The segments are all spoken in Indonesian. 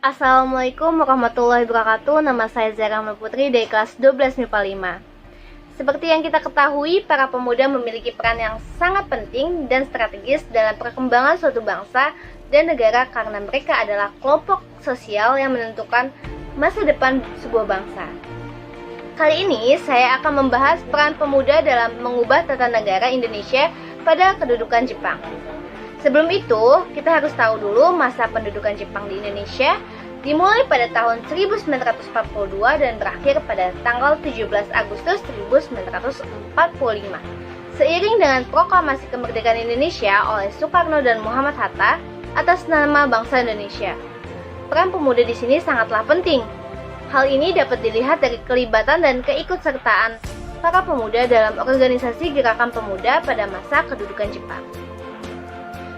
Assalamualaikum warahmatullahi wabarakatuh. Nama saya Zara Putri dari kelas 12 MIPA 5. Seperti yang kita ketahui, para pemuda memiliki peran yang sangat penting dan strategis dalam perkembangan suatu bangsa dan negara karena mereka adalah kelompok sosial yang menentukan masa depan sebuah bangsa. Kali ini saya akan membahas peran pemuda dalam mengubah tata negara Indonesia pada kedudukan Jepang. Sebelum itu, kita harus tahu dulu masa pendudukan Jepang di Indonesia dimulai pada tahun 1942 dan berakhir pada tanggal 17 Agustus 1945. Seiring dengan proklamasi kemerdekaan Indonesia oleh Soekarno dan Muhammad Hatta atas nama bangsa Indonesia. Peran pemuda di sini sangatlah penting. Hal ini dapat dilihat dari kelibatan dan keikutsertaan para pemuda dalam organisasi gerakan pemuda pada masa kedudukan Jepang.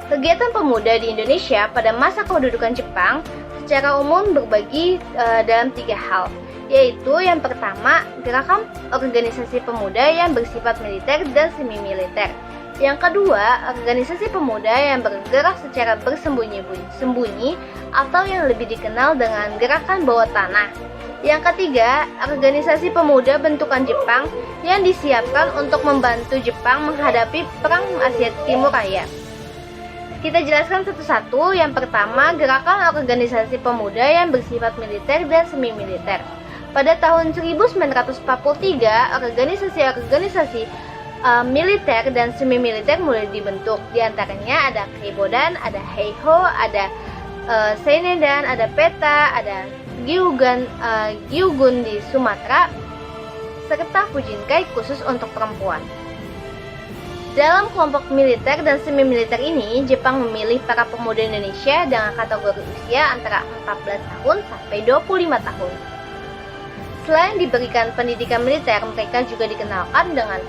Kegiatan pemuda di Indonesia pada masa kedudukan Jepang secara umum berbagi dalam 3 hal, yaitu yang pertama, gerakan organisasi pemuda yang bersifat militer dan semi-militer. Yang kedua, organisasi pemuda yang bergerak secara bersembunyi atau yang lebih dikenal dengan gerakan bawah tanah. Yang ketiga, organisasi pemuda bentukan Jepang yang disiapkan untuk membantu Jepang menghadapi Perang Asia Timur Raya. Kita jelaskan satu-satu. Yang pertama, gerakan organisasi pemuda yang bersifat militer dan semi-militer. Pada tahun 1943, organisasi-organisasi militer dan semi-militer mulai dibentuk. Di antaranya ada Keibodan, ada Heiho, ada Seinedan, ada PETA, ada Gyugun di Sumatera, serta Fujinkai khusus untuk perempuan. Dalam kelompok militer dan semi-militer ini, Jepang memilih para pemuda Indonesia dengan kategori usia antara 14 tahun sampai 25 tahun. Selain diberikan pendidikan militer, mereka juga dikenalkan dengan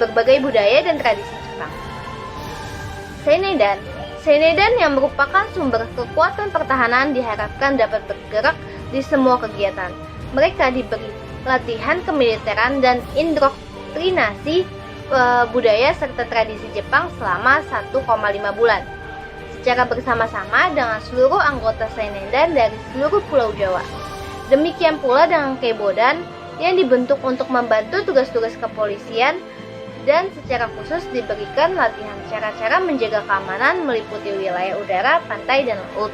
berbagai budaya dan tradisi Jepang. Seinedan yang merupakan sumber kekuatan pertahanan diharapkan dapat bergerak di semua kegiatan. Mereka diberi latihan kemiliteran dan indoktrinasi budaya serta tradisi Jepang selama 1,5 bulan secara bersama-sama dengan seluruh anggota Seinedan dari seluruh Pulau Jawa. Demikian pula dengan Keibodan yang dibentuk untuk membantu tugas-tugas kepolisian dan secara khusus diberikan latihan cara-cara menjaga keamanan meliputi wilayah udara, pantai, dan laut.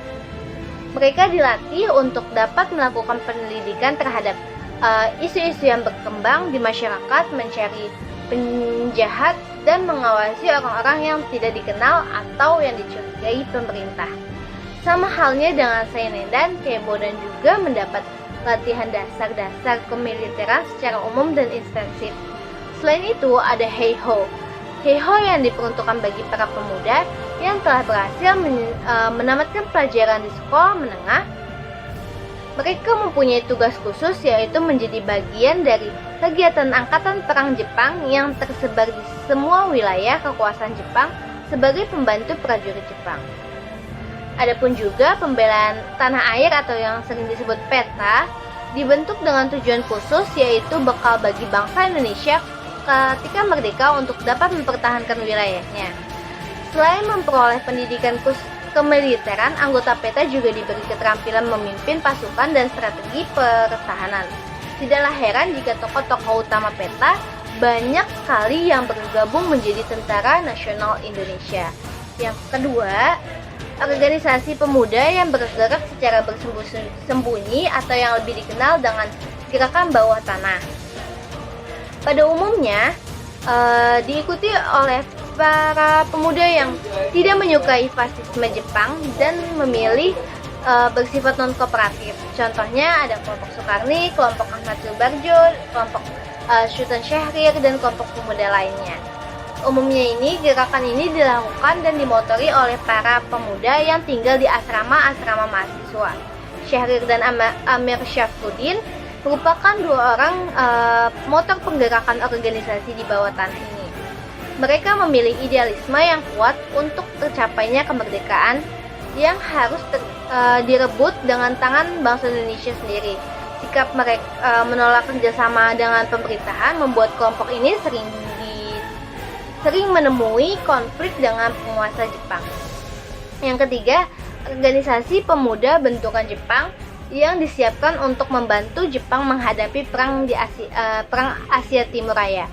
Mereka dilatih untuk dapat melakukan penyelidikan terhadap isu-isu yang berkembang di masyarakat, mencari penjahat, dan mengawasi orang-orang yang tidak dikenal atau yang dicurigai pemerintah. Sama halnya dengan Seinedan, Keibodan juga mendapat latihan dasar-dasar kemiliteran secara umum dan intensif. Selain itu, ada Heiho yang diperuntukkan bagi para pemuda yang telah berhasil menamatkan pelajaran di sekolah menengah. Mereka mempunyai tugas khusus, yaitu menjadi bagian dari kegiatan Angkatan Perang Jepang yang tersebar di semua wilayah kekuasaan Jepang sebagai pembantu prajurit Jepang. Adapun juga pembelaan tanah air atau yang sering disebut PETA dibentuk dengan tujuan khusus, yaitu bekal bagi bangsa Indonesia ketika merdeka untuk dapat mempertahankan wilayahnya. Selain memperoleh pendidikan kemiliteran, anggota PETA juga diberi keterampilan memimpin pasukan dan strategi pertahanan. Tidaklah heran jika tokoh-tokoh utama PETA banyak sekali yang bergabung menjadi Tentara Nasional Indonesia. Yang kedua, organisasi pemuda yang bergerak secara bersembunyi atau yang lebih dikenal dengan gerakan bawah tanah. Pada umumnya, diikuti oleh para pemuda yang tidak menyukai fasisme Jepang dan memilih bersifat non-kooperatif. Contohnya ada kelompok Sukarni, kelompok Ahmad Subarjo, kelompok Sultan Syahrir, dan kelompok pemuda lainnya. Umumnya gerakan ini dilakukan dan dimotori oleh para pemuda yang tinggal di asrama-asrama mahasiswa. Syahrir dan Amir Syafruddin merupakan 2 orang motor penggeраkan organisasi di bawah tanah ini. Mereka memilih idealisme yang kuat untuk tercapainya kemerdekaan yang harus direbut dengan tangan bangsa Indonesia sendiri. Sikap mereka menolak kerjasama dengan pemerintahan membuat kelompok ini sering menemui konflik dengan penguasa Jepang. Yang ketiga, organisasi pemuda bentukan Jepang yang disiapkan untuk membantu Jepang menghadapi perang Asia Timur Raya.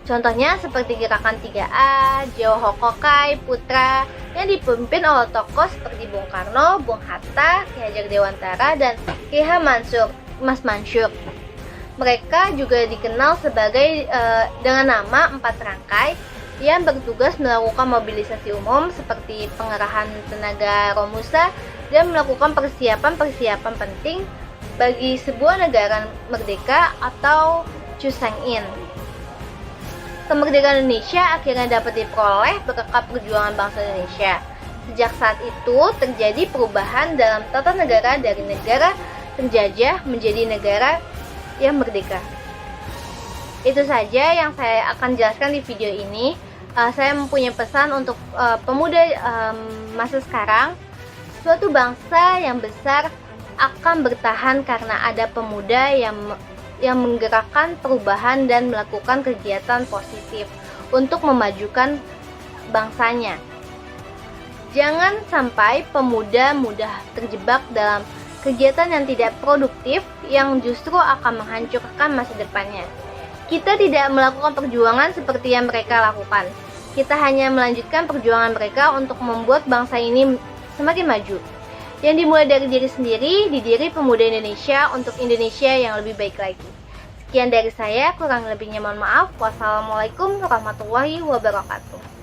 Contohnya seperti gerakan 3A, Hokokai Putra yang dipimpin oleh tokoh seperti Bung Karno, Bung Hatta, Ki Hajar Dewantara, dan Ki H. Mas Mansur. Mereka juga dikenal sebagai dengan nama Empat Rangkai yang bertugas melakukan mobilisasi umum seperti pengerahan tenaga Romusa dan melakukan persiapan penting bagi sebuah negara merdeka atau Chusein. Kemerdekaan Indonesia akhirnya dapat diperoleh berkat perjuangan bangsa Indonesia. Sejak saat itu terjadi perubahan dalam tata negara dari negara penjajah menjadi negara yang merdeka. Itu saja yang saya akan jelaskan di video ini. Saya mempunyai pesan untuk pemuda masa sekarang. Suatu bangsa yang besar akan bertahan karena ada pemuda yang menggerakkan perubahan dan melakukan kegiatan positif untuk memajukan bangsanya. Jangan sampai pemuda mudah terjebak dalam kegiatan yang tidak produktif yang justru akan menghancurkan masa depannya. Kita tidak melakukan perjuangan seperti yang mereka lakukan. Kita hanya melanjutkan perjuangan mereka untuk membuat bangsa ini semakin maju. Yang dimulai dari diri sendiri, di diri pemuda Indonesia untuk Indonesia yang lebih baik lagi. Sekian dari saya, kurang lebihnya mohon maaf. Wassalamualaikum warahmatullahi wabarakatuh.